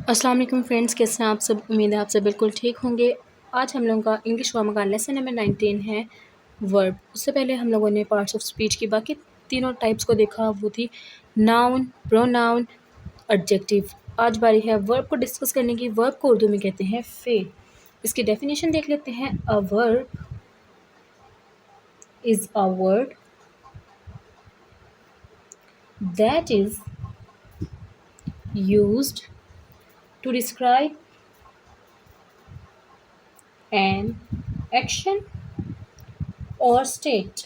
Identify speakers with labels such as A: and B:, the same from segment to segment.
A: अस्सलाम वालेकुम फ्रेंड्स, कैसे हैं आप सब। उम्मीद है आप सब बिल्कुल ठीक होंगे। आज हम लोगों का इंग्लिश ग्रामर का लेसन नंबर 19 है वर्ब। उससे पहले हम लोगों ने पार्ट्स ऑफ स्पीच की बाकी तीनों टाइप्स को देखा, वो थी नाउन, प्रोनाउन, एडजेक्टिव। आज बारी है वर्ब को डिस्कस करने की। वर्ब को उर्दू में कहते हैं फेल। इसकी डेफिनेशन देख लेते हैं। A verb is a word that is used to describe an action or state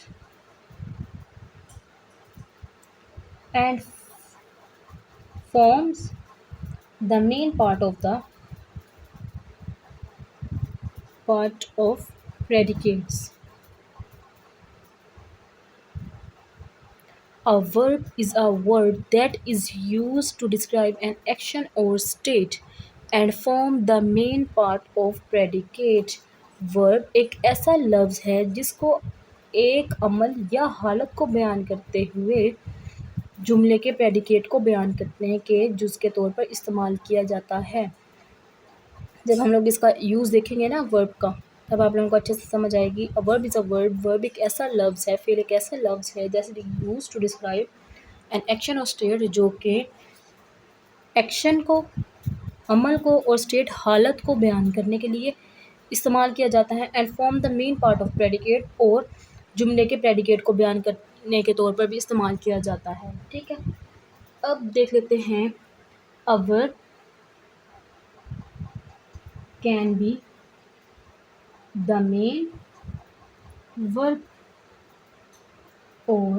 A: and forms the main part of predicates. A verb is a word that is used to describe an action or state and form the main part of predicate. Verb एक ऐसा लफ्ज़ है जिसको एक अमल या हालत को बयान करते हुए जुमले के प्रेडिकेट को बयान करने के जुज़ के तौर पर इस्तेमाल किया जाता है। जब हम लोग इसका यूज़ देखेंगे ना वर्ब का, तब आप लोगों को अच्छे से समझ आएगी। अ verb is a word. Verb एक ऐसा लफ्ज़ है, फिर एक ऐसा लफ्ज़ है जैसे use to describe an action और स्टेट, जो कि एक्शन को, अमल को और स्टेट हालत को बयान करने के लिए इस्तेमाल किया जाता है। And form the main part of predicate, और जुमले के प्रेडिकेट को बयान करने के तौर पर भी इस्तेमाल किया जाता है। ठीक है, अब देख लेते हैं। A verb can be the main verb or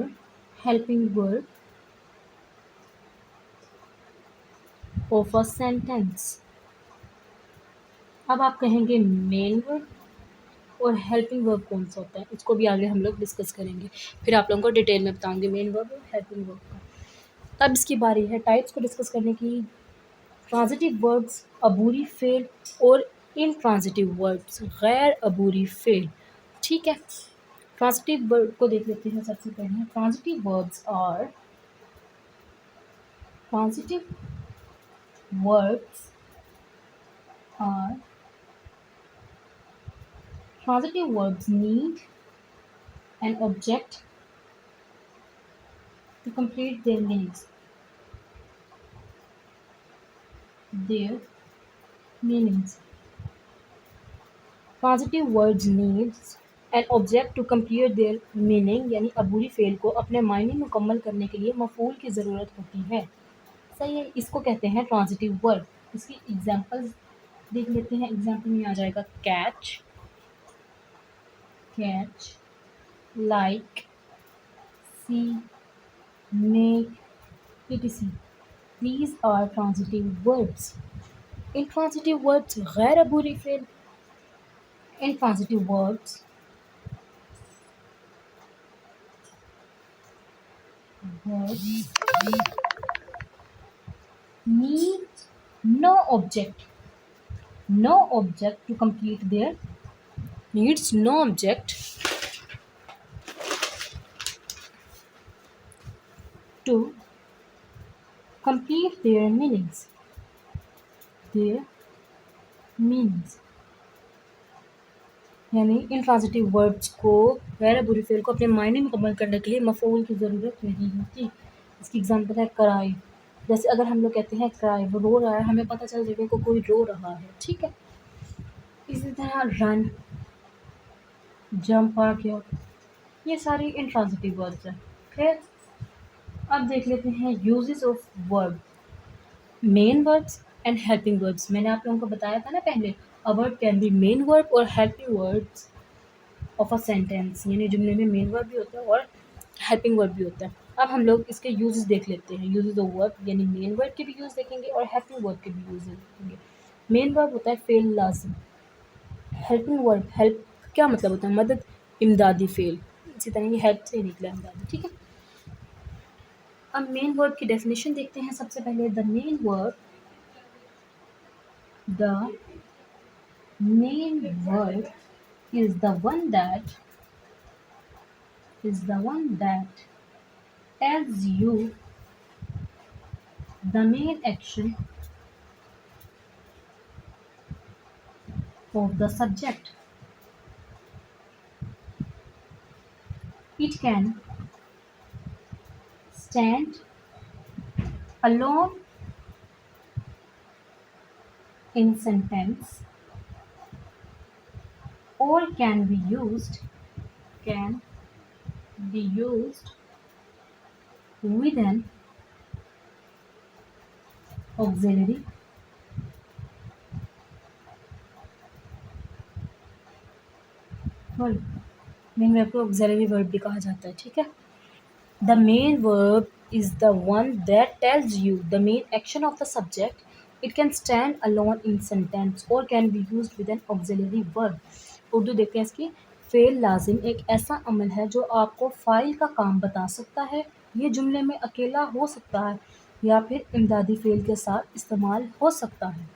A: helping verb of a sentence। अब आप कहेंगे मेन वर्ब और हेल्पिंग वर्ब कौन सा होता है, इसको भी आगे हम लोग डिस्कस करेंगे। फिर आप लोगों को डिटेल में बताऊंगी मेन वर्ब और हेल्पिंग वर्ब का। अब इसकी बारी है टाइप्स को डिस्कस करने की। ट्रांजिटिव वर्ब्स, अबूरी फेल, और इनट्रांजिटिव वर्ब्स, गैर अबूरी फेल। ठीक है, ट्रांजिटिव वर्ब को देख लेते हैं। सबसे पहले transitive verbs are transitive verbs are transitive verbs need an object to complete their meanings. Their meanings. Transitive words needs an object to complete their meaning, यानी अबूरी फेल को अपने मायने मुकम्मल करने के लिए मफूल की ज़रूरत होती है। सही है, इसको कहते हैं ट्रांजिटिव वर्ब। इसकी एग्जांपल्स देख लेते हैं। एग्जांपल में आ जाएगा catch, catch, like, see, make, etc. These are transitive verbs. Intransitive verbs गैर अबूरी फेल। Intransitive verbs need no object to complete their needs no object to complete their meanings यानी इंट्रांजिटिव वर्ब्स को, गैर अबूरी फेल को अपने मायने मुकम्मल करने के लिए मफूल की ज़रूरत नहीं होती। इसकी एग्जांपल है क्राई। जैसे अगर हम लोग कहते हैं क्राई, वो रो रहा है, हमें पता चल जाएगा कि कोई रो रहा है। ठीक है, इसी तरह रन, जंप आ गया, ये सारी इंट्रांजिटिव वर्ब्स हैं। फिर अब देख लेते हैं uses of verb, main verbs and helping verbs. मैंने आप लोगों को बताया था ना पहले, a verb can be main verb और helping verbs of a sentence, यानी जुमले में मेन वर्ब भी होता है और हेल्पिंग वर्ब भी होता है। अब हम लोग इसके यूजेस देख लेते हैं। यूजेस ऑफ वर्ब, यानी मेन वर्ब के भी यूज़ देखेंगे और हेल्पिंग वर्ब के भी यूज़ देखेंगे। मेन वर्ब होता है फेल लाजिम। हेल्पिंग वर्ब, हेल्प क्या मतलब होता है, मदद, इमदादी फेल। इसी तरह ये हेल्प से निकला इमदादी। ठीक है, अब मेन वर्ब की डेफिनेशन देखते हैं। सबसे पहले the main verb is the one that tells you the main action of the subject. It can stand alone in sentence or can be used with an auxiliary verb. Main verb को auxiliary verb भी कहा जाता है, ठीक है। The main verb is the one that tells you the main action of the subject. It can stand alone in sentence or can be used with an auxiliary verb. Urdu देखते हैं इसकी। Fail लाजिम एक ऐसा अमल है जो आपको फ़ाइल का काम बता सकता है। ये जुमले में अकेला हो सकता है या फिर इमदादी फेल के साथ इस्तेमाल हो सकता है।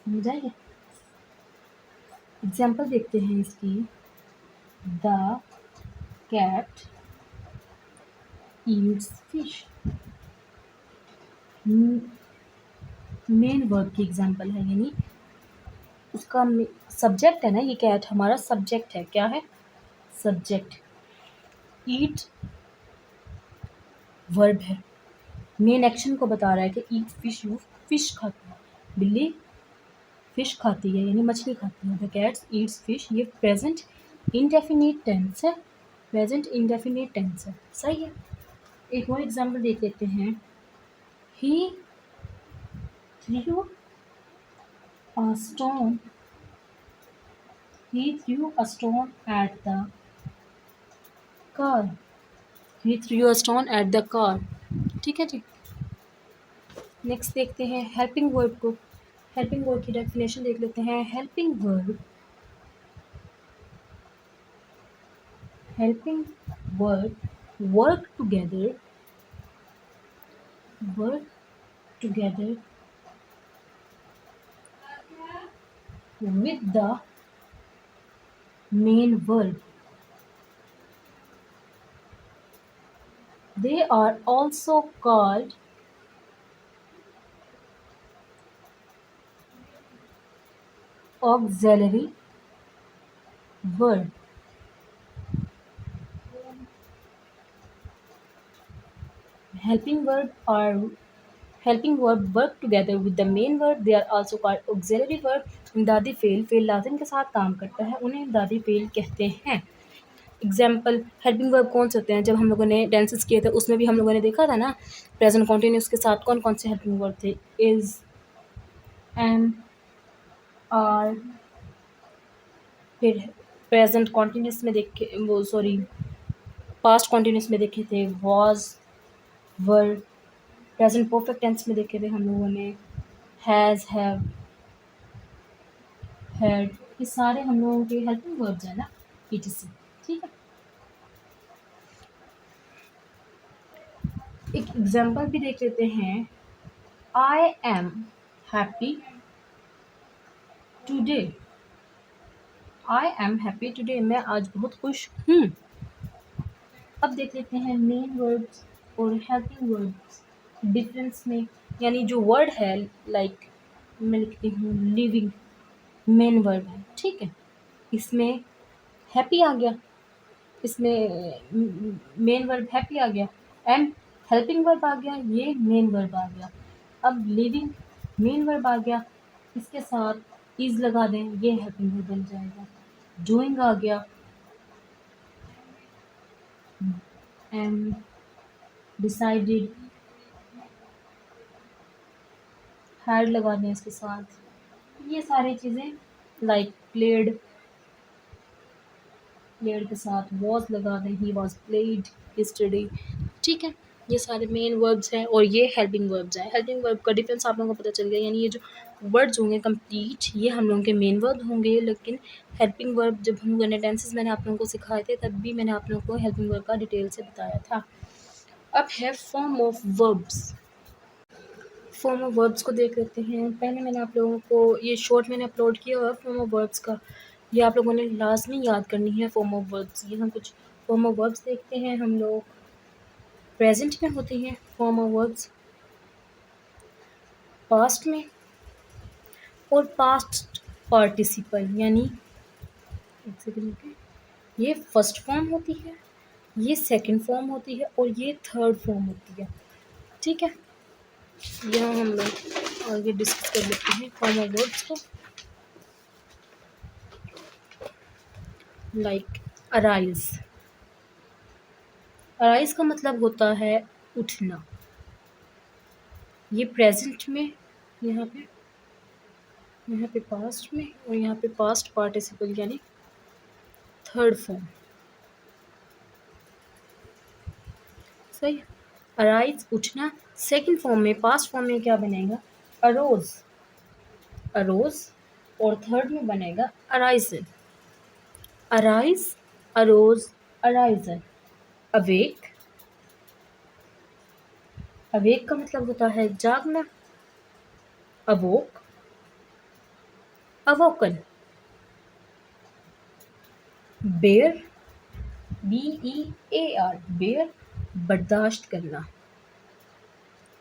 A: समझ आइए। एग्जाम्पल देखते हैं इसकी। The cat eats fish. Main verb की एग्जाम्पल है, यानी उसका सब्जेक्ट है ना, ये कैट हमारा सब्जेक्ट है। क्या है? सब्जेक्ट। ईट वर्ब है, मेन एक्शन को बता रहा है कि ईट फिश, यू फिश खाती है, बिल्ली फिश खाती है यानी मछली खाती है। द कैट्स ईट्स फिश, ये प्रेजेंट इंडेफिनिट टेंस है। प्रेजेंट इंडेफिनिट टेंस है, सही है। एक और एग्जाम्पल देख लेते हैं। ही through a stone he threw a stone at the car। he threw a stone at the car, ठीक है जी। नेक्स्ट देखते हैं हेल्पिंग वर्ब को। हेल्पिंग वर्ब की डेफिनेशन देख लेते हैं। Helping verb work together with the main verb. They are also called auxiliary verb. Helping verb work together with the main verb. They are also called auxiliary verb. इमदादी फेल लाजिम के साथ काम करता है, उन्हें इमदादी फेल कहते हैं। एग्जाम्पल हेल्पिंग वर्ब कौन से होते हैं? जब हम लोगों ने टेंसेस किए थे उसमें भी हम लोगों ने देखा था ना, प्रेजेंट कॉन्टिन्यूस के साथ कौन कौन से हेल्पिंग वर्ब थे? Is, am, are. फिर प्रेजेंट कॉन्टिन्यूस में देखे वो सॉरी पास्ट कॉन्टिन्यूस में देखे थे was, were. Present perfect tense में देखे थे हम लोगों ने हैज़, हैव, हैड। ये सारे हम लोगों के हेल्पिंग वर्ब्स हैं ना, etc, ठीक है। एक एग्जाम्पल भी देख लेते हैं। I am happy today. I am happy today, मैं आज बहुत खुश हूँ। अब देख लेते हैं मेन वर्ब्स और हेल्पिंग वर्ब्स डिफरेंस में। यानी जो वर्ड है, लाइक मैं लिखती हूँ लिविंग, मेन वर्ब है, ठीक है। इसमें हैप्पी आ गया, इसमें मेन वर्ब हैप्पी आ गया, एंड हेल्पिंग वर्ब आ गया, ये मेन वर्ब आ गया। अब लिविंग मेन वर्ब आ गया, इसके साथ इज लगा दें, ये हेल्पिंग वर्ब बन जाएगा। डूइंग आ गया, एंड डिसाइडेड, हैड लगा दें इसके साथ। ये सारी चीज़ें लाइक प्लेड के साथ वॉज लगा दें, ही वॉज प्लेड यस्टरडे, ठीक है। ये सारे मेन वर्ब्स हैं और ये हेल्पिंग वर्ब्स हैं। हेल्पिंग वर्ब का डिफरेंस आप लोगों को पता चल गया, यानी ये जो वर्ड्स होंगे कंप्लीट, ये हम लोगों के मेन वर्ब होंगे। लेकिन हेल्पिंग वर्ब जब हम लोगों ने टेंसेस मैंने आप लोगों को सिखाए थे, तब भी मैंने आप लोगों को हेल्पिंग वर्ब का डिटेल से बताया था। अब है form of verbs. Form of verbs को देख लेते हैं। पहले मैंने आप लोगों को ये शॉर्ट मैंने अपलोड किया हुआ फॉर्म ऑफ वर्ब्स का, ये आप लोगों ने लाजमी याद करनी है फॉर्म ऑफ वर्ब्स। ये हम कुछ फॉर्म ऑफ वर्ब्स देखते हैं। हम लोग प्रेजेंट में होती हैं फॉर्म ऑफ वर्ब्स, पास्ट में और पास्ट पार्टिसिपल यानी एक सेकंड रुकिए, ये फर्स्ट फॉर्म होती है, ये सेकंड फॉर्म होती है और ये थर्ड फॉर्म होती है। ठीक है, यहाँ हम लोग आगे डिस्कस कर लेते हैं कॉमन वर्ड्स को। लाइक अराइज, अराइज का मतलब होता है उठना। ये प्रेजेंट में, यहाँ पे पास्ट में, और यहाँ पे पास्ट पार्टिसिपल यानी थर्ड फॉर्म। सही, अराइज उठना। सेकंड फॉर्म में, पास्ट फॉर्म में क्या बनेगा? अरोज, अरोज, और थर्ड में बनेगा arisen, arise, arose, arisen. Awake, awake का मतलब होता है जागना। Awoke, awoken. Bear, BEAR, bear, बर्दाश्त करना,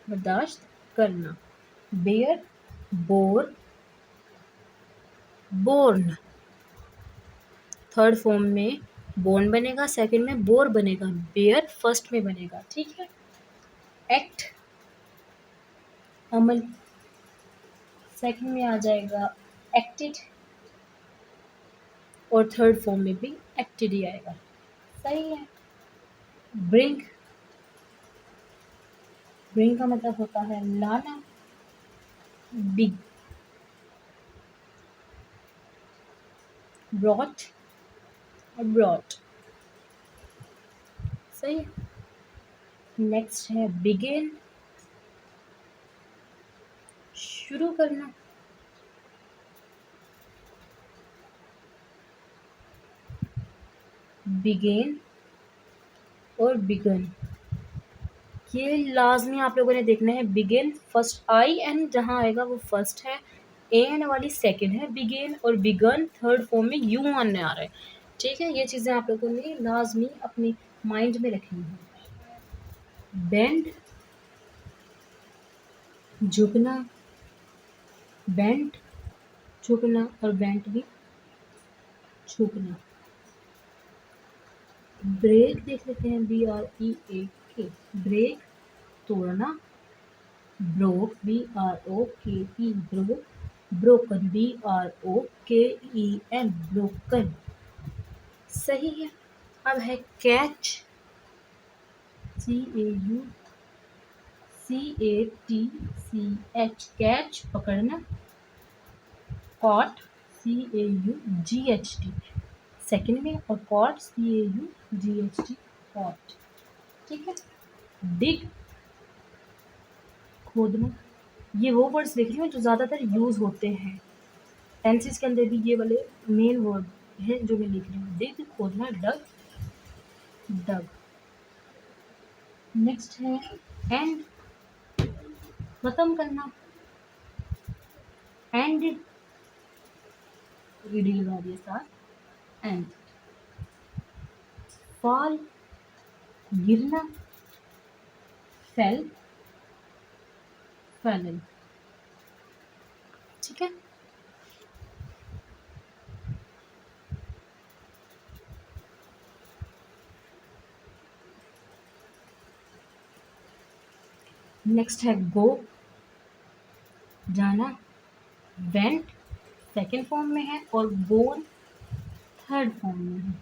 A: बर्दाश्त करना। Bear, bore, born. Third form में बोर्न बनेगा, सेकंड में बोर बनेगा, बेयर फर्स्ट में बनेगा। ठीक है। एक्ट, अमल, सेकंड में आ जाएगा एक्टेड, और थर्ड फॉर्म में भी एक्टेड ही आएगा। सही है। ब्रिंग, ब्रिंग का मतलब होता है लाना। बिग, ब्रॉट और ब्रॉट। सही है। नेक्स्ट है बिगिन, शुरू करना। बिगेन और बिगन, ये लाजमी आप लोगों ने देखना है। बिगिन फर्स्ट आई एन जहाँ आएगा वो फर्स्ट है, ए एन वाली सेकंड है। बिगिन और बिगन थर्ड फॉर्म में यू आने आ रहा है। ठीक है, ये चीज़ें आप लोगों ने लाजमी अपनी माइंड में रखनी है। बेंड, झुकना, बेंट, झुकना, और बेंट भी झुकना। ब्रेक देख लेते हैं, BREAK, ब्रेक तोड़ना। Broke, BROKE, broke. Broken, BROKEN, broken. सही है। अब है कैच, CAUCATCH, कैच पकड़ना। कॉट, CAUGHT, सेकंड में, और कॉट, CAUGHT, कॉट। ठीक है। डिग, खोदना। ये वो वर्ड्स देख रही हो जो ज़्यादातर यूज़ होते हैं टेंसेस के अंदर भी, ये वाले मेन वर्ड हैं जो मैं लिख रही हूँ। डिग, खोदना। डग, डग। नेक्स्ट है एंड, खत्म करना। एंड, ईडी लगा दिया साथ, एंड। फॉल, गिरना। Fail, Fallon. ठीक है। नेक्स्ट है गो, जाना। वेंट सेकेंड फॉर्म में है, और गोन थर्ड फॉर्म में है।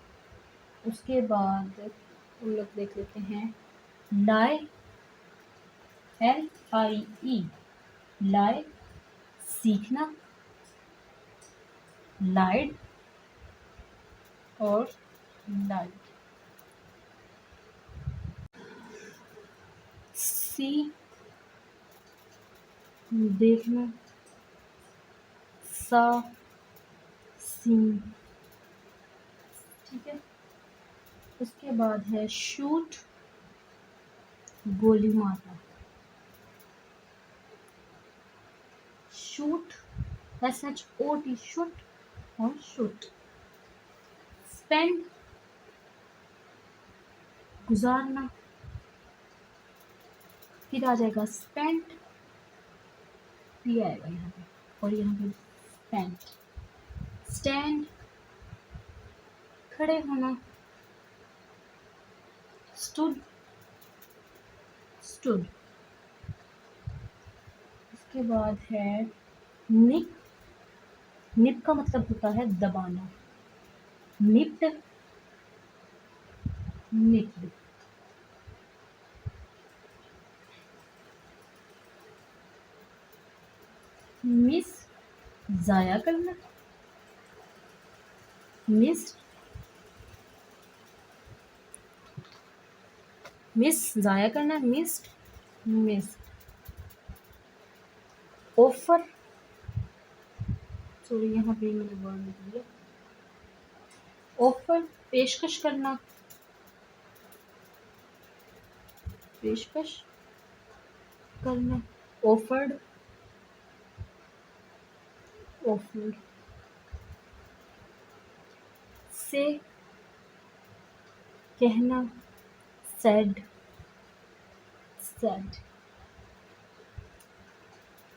A: उसके बाद हम लोग देख लेते हैं लाई, LIE, लाई, सीखना। लाइड और लाइड। सी, देखना। सा, सीन। ठीक है। उसके बाद है शूट, गोली मारना। शूट, SHOT, शूट और शूट। स्पेंड, गुजारना। फिर आ जाएगा स्पेंट, ये आएगा यहाँ पे, और यहाँ पे स्पेंट। स्टैंड खड़े होना, स्टूड स्टूड। इसके बाद है निप। निप का मतलब होता है दबाना, निप्ड, निप्ड। मिस, जाया करना, मिस, मिस जाया करना, मिस्ड, मिस। ऑफर, सॉरी यहाँ पे मैंने वर्ड लिख दिया। ऑफर पेशकश करना, पेशकश करना। Offered, offered. से कहना, सेड, सेड।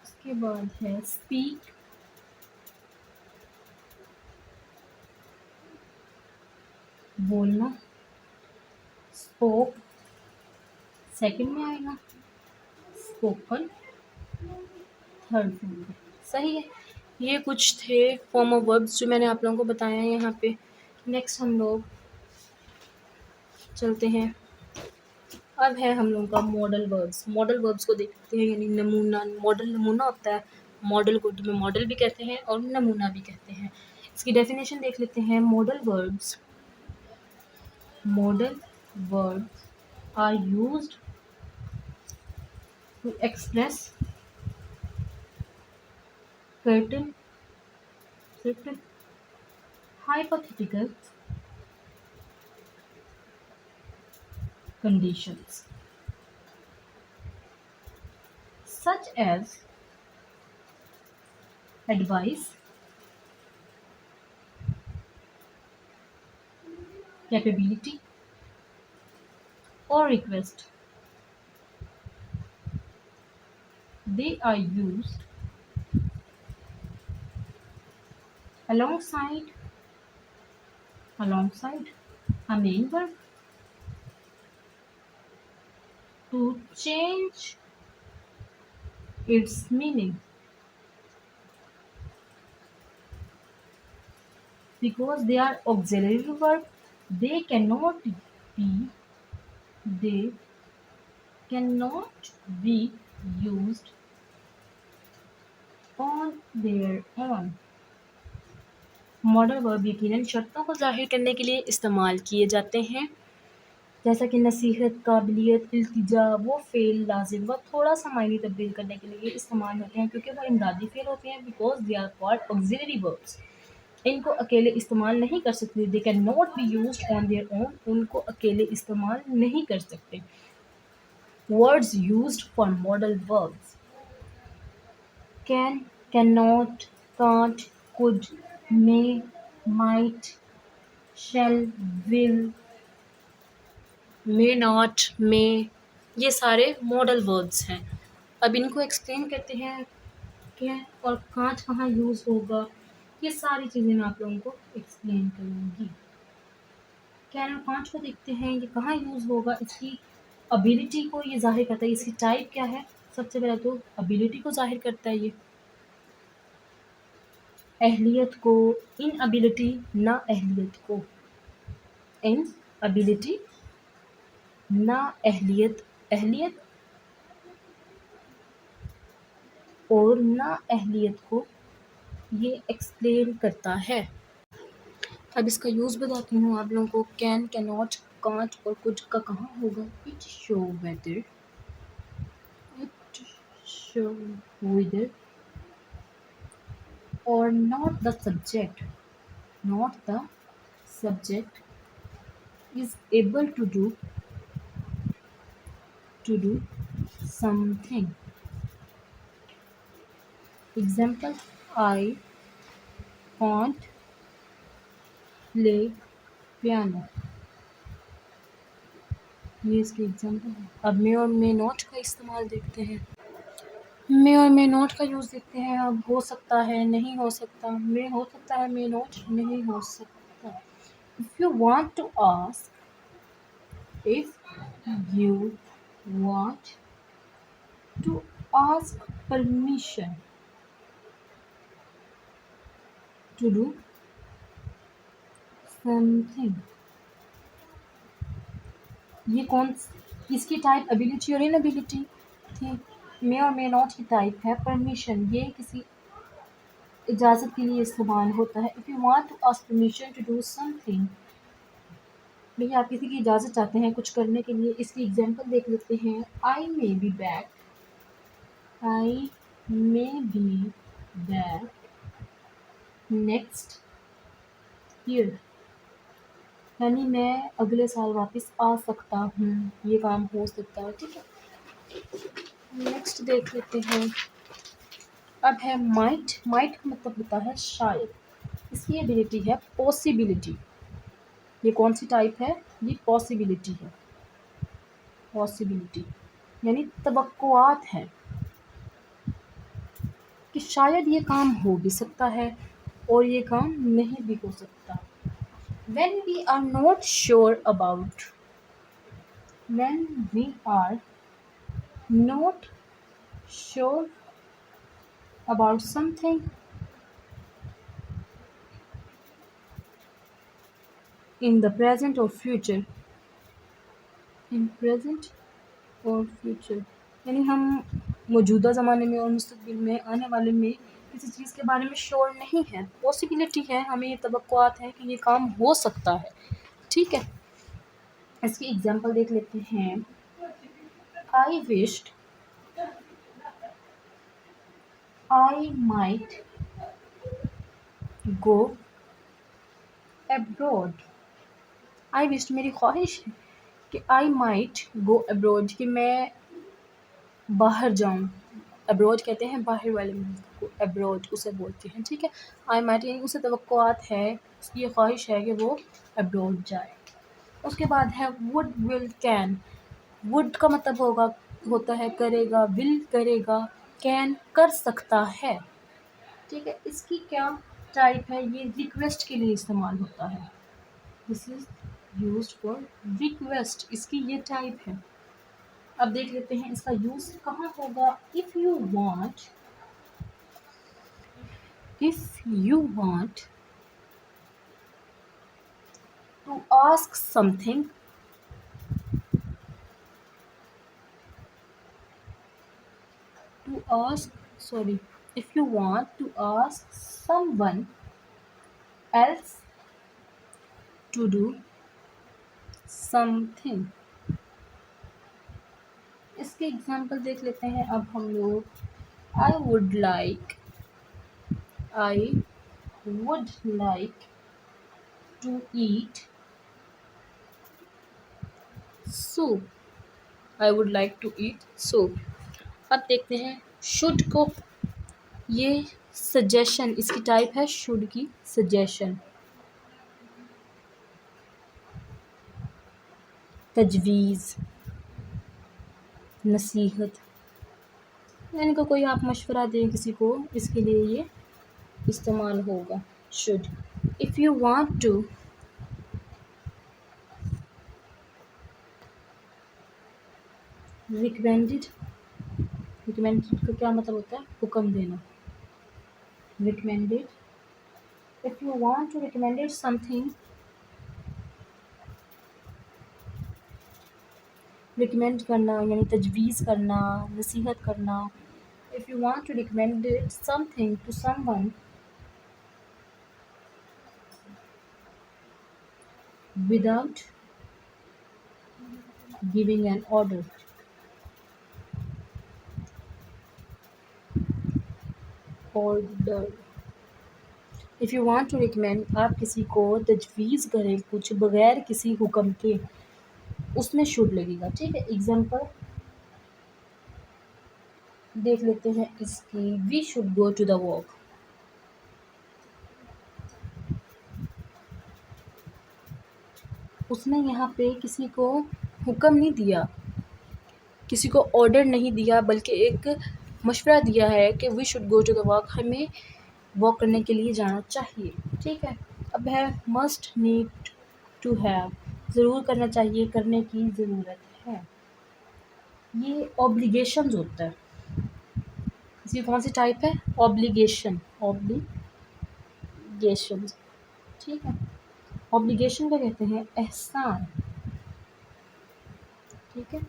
A: उसके बाद है स्पीक, बोलना, स्पोक सेकंड में आएगा, स्पोकन थर्ड फॉर्म में। सही है। ये कुछ थे फॉर्म ऑफ वर्ब्स जो मैंने आप लोगों को बताया है यहाँ पे। नेक्स्ट हम लोग चलते हैं, अब है हम लोगों का मॉडल वर्ब्स। मॉडल वर्ब्स को देखते हैं, यानी नमूना। मॉडल नमूना होता है, मॉडल को उर्दू में मॉडल भी कहते हैं और नमूना भी कहते हैं। इसकी डेफिनेशन देख लेते हैं। Modal verbs, modal verbs are used to express certain certain hypothetical conditions, such as advice, capability, or request. They are used alongside a main verb to change its meaning, because they are auxiliary verb. They cannot be they cannot be used on their own. Modal verb यकीनन शर्तों को ज़ाहिर करने के लिए इस्तेमाल किए जाते हैं, जैसा कि नसीहत, काबिलियत, इल्तिजा। वो फ़ेल लाजिम व थोड़ा सा मायने तब्दील करने के लिए इस्तेमाल होते हैं, क्योंकि वो इमदादी फ़ेल होते हैं। Because they are called auxiliary verbs. इनको अकेले इस्तेमाल नहीं कर सकते। They can not be use on their own. उनको अकेले इस्तेमाल नहीं कर सकते। Words used for modal verbs: can, can not, can't, could, may, might, shall, will, may not, may. ये सारे मॉडल वर्ड्स हैं। अब इनको एक्सप्लेन करते हैं, कैन और कांट कहाँ यूज़ होगा। ये सारी चीज़ें मैं आप लोगों को एक्सप्लेन करूँगी। कैन और कांट को देखते हैं, ये कहाँ यूज़ होगा। इसकी अबिलिटी को ये ज़ाहिर करता है। इसकी टाइप क्या है? सबसे पहले तो अबिलिटी को ज़ाहिर करता है ये, अहलियत को, इन अबिलिटी, ना अहलियत को। इन अबिलिटी, ना अहलियत, अहलियत और ना अहलियत को ये एक्सप्लेन करता है। अब इसका यूज़ बताती हूँ आप लोगों को। कैन, कैन नॉट, कांट और कुड का कहाँ होगा। It show whether, it show whether or not the subject, not the subject is able to do something. Example: I can't play piano. ये इसके एग्जाम्पल है। अब मे और मे नॉट का इस्तेमाल देखते हैं। मे और मे नॉट का यूज़ देखते हैं। अब हो सकता है, नहीं हो सकता, मे हो सकता है, मे नॉट नहीं हो सकता। If you want to ask, if you want to ask permission to do something, ये कौन, इसकी टाइप एबिलिटी और इनएबिलिटी थी। मे और मे नॉट की टाइप है परमिशन, ये किसी इजाज़त के लिए इस्तेमाल होता है। If you want to ask permission to do something, भैया आप किसी की इजाज़त चाहते हैं कुछ करने के लिए। इसकी एग्जांपल देख लेते हैं। I may be back, I may be back next year, यानी मैं अगले साल वापस आ सकता हूँ, ये काम हो सकता है। ठीक है, नेक्स्ट देख लेते हैं। अब है माइट। माइट का मतलब होता है शायद, इसकी एबिलिटी है पॉसिबिलिटी। ये कौन सी टाइप है, ये पॉसिबिलिटी है। पॉसिबिलिटी यानी तवक्कुआत है कि शायद ये काम हो भी सकता है और ये काम नहीं भी हो सकता। when we are not sure about when we are not sure about something in the present or future, in present और फ्यूचर यानी हम मौजूदा ज़माने में और मुस्तकबिल में आने वाले में किसी चीज़ के बारे में श्योर नहीं है, पॉसिबिलिटी है, हमें ये तवक्कुआत है कि ये काम हो सकता है। ठीक है, इसकी एग्जांपल देख लेते हैं। आई wished I might go abroad. I wished मेरी ख्वाहिश है कि आई माइट गो अब्रॉड, कि मैं बाहर जाऊं। अब्रॉड कहते हैं बाहर वाले मुल्क को, अब्रॉड उसे बोलते हैं। ठीक है, आई माइट यानी उसे तवक्कुआत है, उसकी ये ख्वाहिश है कि वो अब्रॉड जाए। उसके बाद है वुड विल कैन। वुड का मतलब होता है करेगा, विल करेगा, कैन कर सकता है। ठीक है, इसकी क्या टाइप है, ये रिक्वेस्ट के लिए इस्तेमाल होता है। This is used for request, इसकी ये टाइप है। अब देख लेते हैं इसका यूज कहाँ होगा। If you want to ask something, to ask sorry if you want to ask someone else to do something, इसके एग्जांपल देख लेते हैं अब हम लोग। I would like to eat soup. I would like to eat soup. अब देखते हैं शुड को, ये सजेशन, इसकी टाइप है शुड की सजेशन। तजवीज़, नसीहत, यानी कि कोई आप मशवरा दें किसी को, इसके लिए ये इस्तेमाल होगा should. If you want to recommended, recommended का क्या मतलब होता है, हुक्म देना। Recommended, if you want to recommended something, recommend करना यानी तजवीज़ करना, नसीहत करना। If you want to recommended something to someone without giving an order, order। If you want to recommend, आप किसी को तजवीज़ करें कुछ बगैर किसी हुक्म के, उसमें शुड लगेगा। ठीक है, एग्जांपल देख लेते हैं इसकी। We should go to the walk, उसने यहाँ पे किसी को हुक्म नहीं दिया, किसी को ऑर्डर नहीं दिया, बल्कि एक मशवरा दिया है कि we should go to the walk, हमें वॉक करने के लिए जाना चाहिए। ठीक है। अब है मस्ट, नीड, टू हैव, ज़रूर करना चाहिए, करने की ज़रूरत है। ये ऑब्लिगेशंस होता है। इसकी कौन सी टाइप है? Obligation, obligations. ठीक है। ऑब्लिगेशन को कहते हैं एहसान। ठीक है।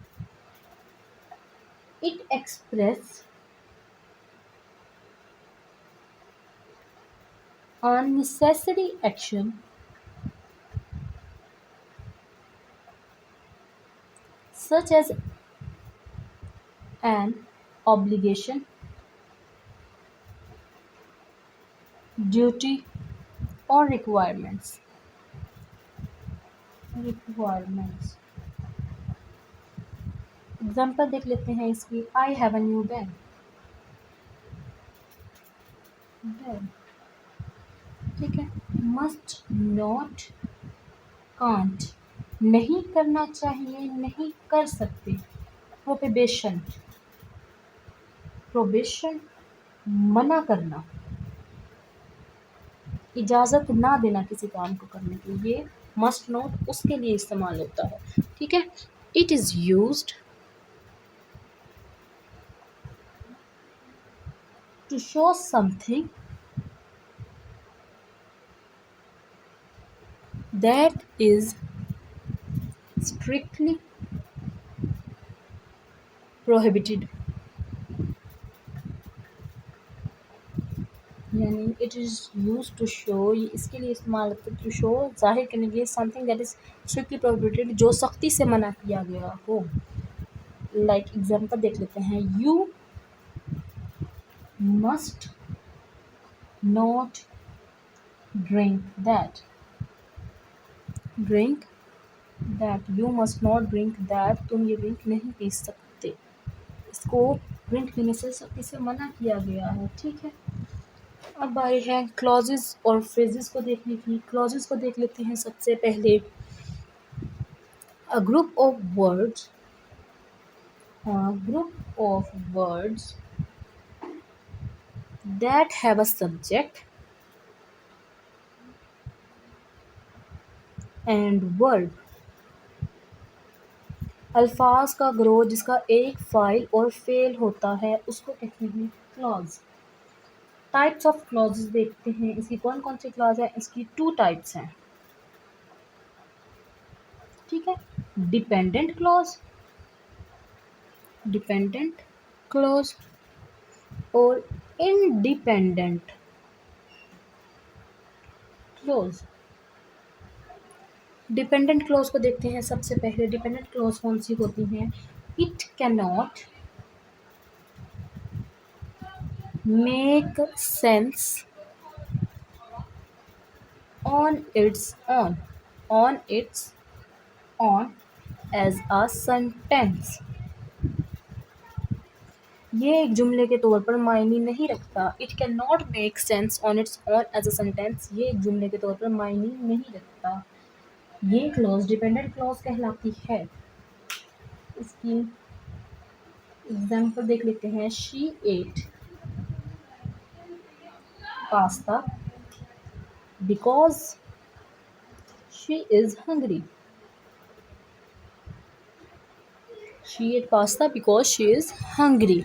A: It express unnecessary action such as an obligation, duty or requirements। Example देख लेते हैं इसकी। I have a new bag. ठीक है। मस्ट, नॉट, कांट, नहीं करना चाहिए, नहीं कर सकते। प्रोहिबिशन, प्रोहिबिशन, मना करना, इजाज़त ना देना किसी काम को करने के लिए। मस्ट नॉट उसके लिए इस्तेमाल होता है। ठीक है। It is used to show something that is strictly prohibited. यानी it is use to show, ये इसके लिए इस्तेमाल होता है टू शो, जाहिर करने के लिए, something that is strictly prohibited, जो सख्ती से मना किया गया हो। लाइक एग्जाम्पल देख लेते हैं। You must not drink that, drink that, you must not drink that, तुम ये ड्रिंक नहीं पी सकते। इसको ड्रिंक पीने से सख्ती से मना किया गया है। ठीक है। अब आए हैं क्लॉजेस और फ्रेजेस को देखने की। क्लॉजेस को देख लेते हैं सबसे पहले। A group of words, group of words that have a subject and verb। अल्फाज का ग्रोह जिसका एक फाइल और फेल होता है उसको कहते हैं क्लॉज। टाइप्स ऑफ क्लॉजेस देखते हैं। इसकी कौन कौन सी क्लॉज है? इसकी 2 टाइप्स हैं। ठीक है। डिपेंडेंट क्लॉज, डिपेंडेंट क्लॉज और इंडिपेंडेंट क्लॉज। डिपेंडेंट क्लॉज को देखते हैं सबसे पहले। डिपेंडेंट क्लॉज कौन सी होती हैं? It can not make sense on its own, on its own as a sentence। ये एक जुमले के तौर पर मायने नहीं रखता। It can not make sense on its own as a sentence, ये एक जुमले के तौर पर मायने नहीं रखता। ये क्लॉज डिपेंडेंट क्लॉज कहलाती है। इसकी एग्जाम्पल देख लेते हैं। She ate pasta because she is hungry. She ate pasta because she is hungry.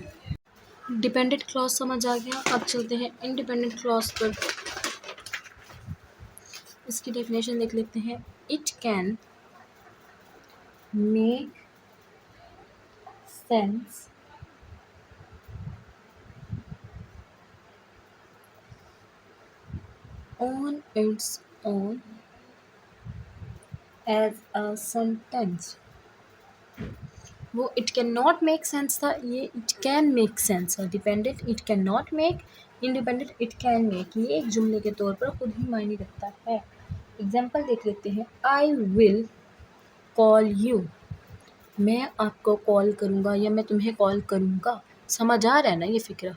A: Dependent clause समझ आ गया। अब चलते हैं इंडिपेंडेंट क्लॉज पर। इसकी डेफिनेशन देख लेते हैं। It can make sense on its own as a sentence. वो it can not make sense था, ये इट कैन मेक सेंस है। Dependent it can not make, independent it can make. ये एक जुमले के तौर पर खुद ही मायने रखता है। एग्जाम्पल देख लेते हैं। आई विल कॉल यू, मैं आपको कॉल करूँगा या मैं तुम्हें कॉल करूँगा। समझ आ रहा है ना ये फिक्र?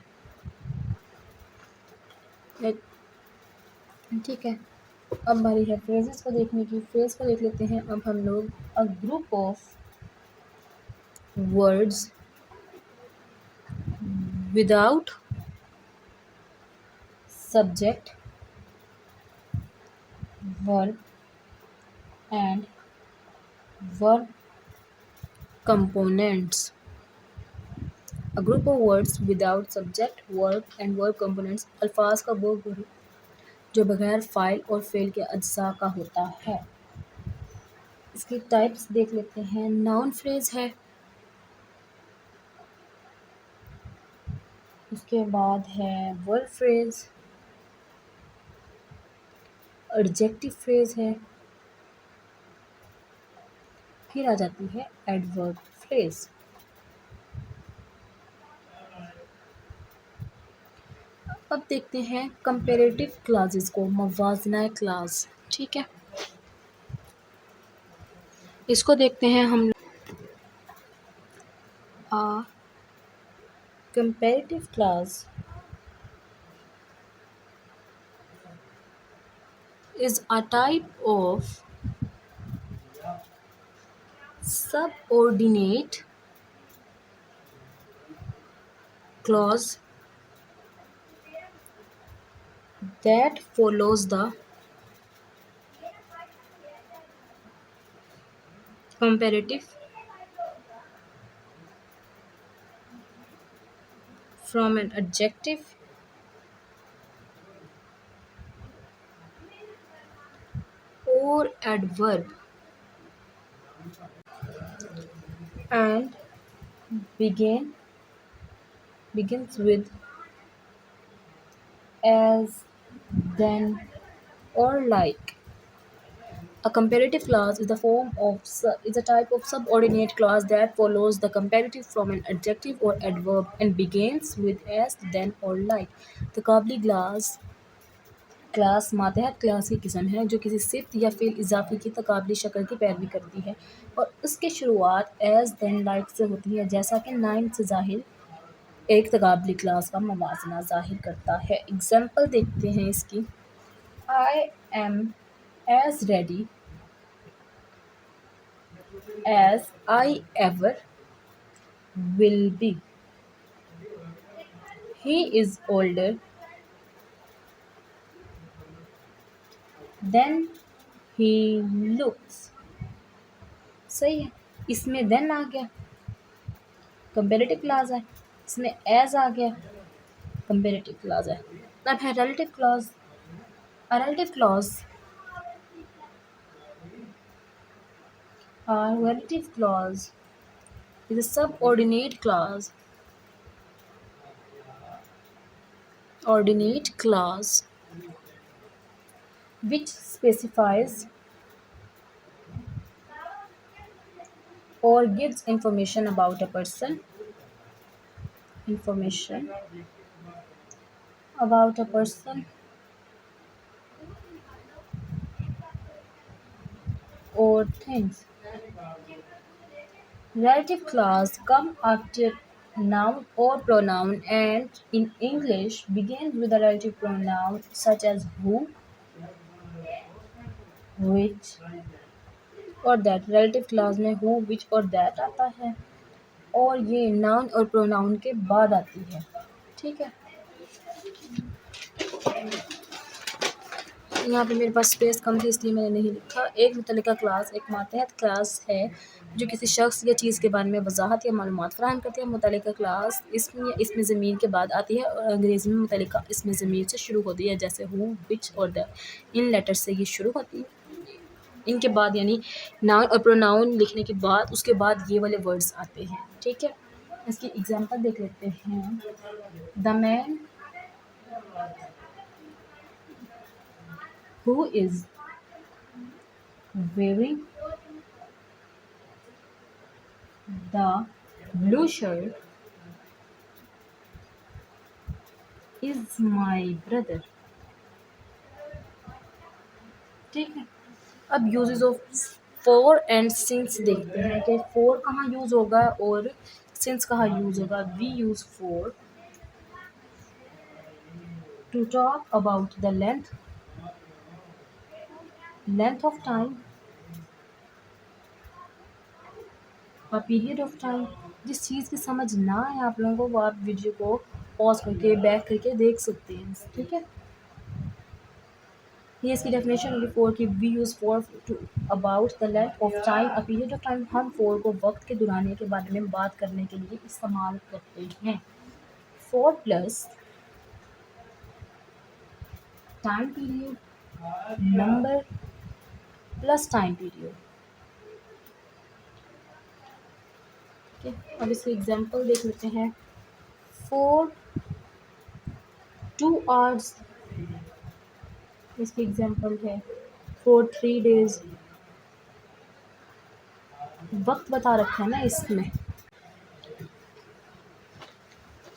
A: ठीक है। अब बारी है फ्रेजेस को देखने की। फ्रेज को देख लेते हैं अब हम लोग। A group of words without subject, verb, and verb components. A group of words without subject, verb and verb components अल्फाज का वो ग्रुप जो बगैर फ़ाइल और फ़ेल के अज्जा का होता है। इसकी टाइप्स देख लेते हैं। नाउन फ्रेज़ है, उसके बाद है वर्ब फ्रेज़, एडजेक्टिव फ्रेज़ है, फिर आ जाती है एडवर्ब फ्रेज़। अब देखते हैं कंपैरेटिव क्लॉज़ेस को, मवाज़ना क्लॉज़, ठीक है? इसको देखते हैं हम। A comparative clause is a type of subordinate clause that follows the comparative from an adjective or adverb and begin begins with as, then, or like. A comparative clause is the form of is a type of subordinate clause that follows the comparative from an adjective or adverb and begins with as, then or like. तकाबली class मातहत class की किस्म है जो किसी सिफ्त या फिर इजाफी की तकाबली शक्ल की पैरवी करती है और उसकी शुरुआत एज देन लाइक से होती है, जैसा कि नाइन से जाहिर एक तकाबली क्लास का मवाजना ज़ाहिर करता है। एग्जाम्पल देखते हैं इसकी। I am as ready as I ever will be. He is older than he looks. सही है। इसमें then आ गया, कंपेरेटिव क्लॉज है। इसमें as आ गया, कंपेरेटिव क्लॉज है। अब है relative clause. A relative clause is a ordinate clause which specifies or gives information about a person, information about a person or things. Relative clause come after noun or pronoun and in English begins with a relative pronoun such as who, which और that. relative clause में who, which और that आता है और ये noun और pronoun के बाद आती है, ठीक है। यहाँ पे मेरे पास स्पेस कम थी इसलिए मैंने नहीं लिखा। एक मुतल्लिका क्लास एक मातहत क्लास है जो किसी शख्स या चीज़ के बारे में वजाहत या मालूमात फराहम करती है। मुतल्लिका क्लास इसमें ज़मीर के बाद आती है और अंग्रेज़ी में मुतल्लिका इसमें ज़मीर से शुरू होती है, जैसे हु, विच और दैट। इन लेटर से ये शुरू होती है। इनके बाद यानी नाउन और प्रोनाउन लिखने के बाद उसके बाद ये वाले वर्ड्स आते हैं, ठीक है। इसकी एग्जांपल देख लेते हैं। The man who is wearing the blue shirt is my brother, ठीक है। अब uses of for and since देखते हैं कि फॉर कहाँ यूज़ होगा और सिंस कहाँ यूज़ होगा। We use for to talk about the length of time, और पीरियड ऑफ टाइम। जिस चीज़ की समझ ना आए आप लोगों को वो आप वीडियो को पॉज करके बैक करके देख सकते हैं, ठीक है। ये इसकी डेफिनेशन होगी फोर की we use for to about the length of time, a period of time. हम फोर को वक्त के दुराने के बारे में बात करने के लिए इस्तेमाल करते हैं। Four plus time period, number plus time period, ठीक है। अब इसके एग्जांपल देख लेते हैं। फोर 2 hours, इसकी एग्जांपल है। फॉर 3 days, वक्त बता रखा है ना इसमें।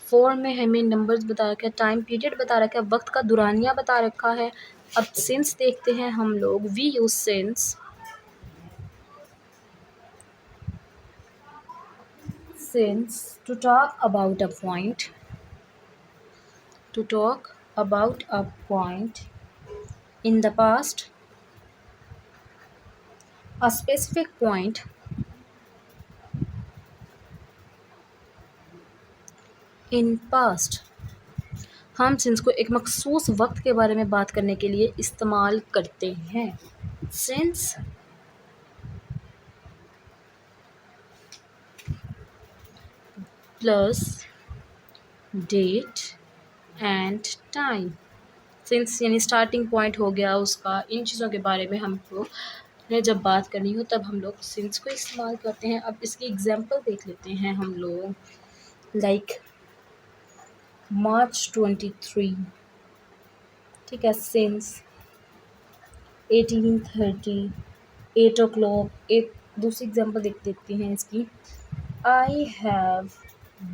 A: फोर में हमें नंबर्स बता रखा है, टाइम पीरियड बता रखा है, वक्त का दुरानिया बता रखा है। अब सिंस देखते हैं हम लोग। We use since to talk about a point, to talk about a point in the past, a specific point in past। हम सिंस को एक मखसूस वक्त के बारे में बात करने के लिए इस्तेमाल करते हैं। Since plus date and time. Since यानी स्टार्टिंग पॉइंट हो गया उसका। इन चीज़ों के बारे में हमको ने जब बात करनी हो तब हम लोग सिंस को इस्तेमाल करते हैं। अब इसकी एग्जांपल देख लेते हैं हम लोग। लाइक March 23, ठीक है। Since 1830 8 o'clock। एक दूसरी एग्जांपल देखते हैं इसकी। I have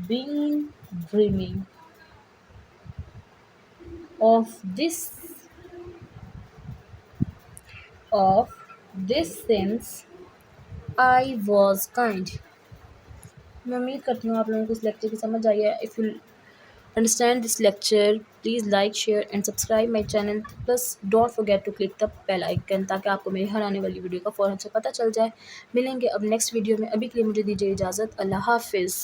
A: been dreaming of this since I was kind. मैं उम्मीद करती हूँ आप लोगों को इस लेक्चर की समझ आई है। If you understand this lecture, please like, share and subscribe my channel, plus don't forget to click the bell icon ताकि आपको मेरी हर आने वाली वीडियो का फ़ौरन से पता चल जाए। मिलेंगे अब नेक्स्ट वीडियो में। अभी के लिए मुझे दीजिए इजाज़त। अल्लाह हाफिज़।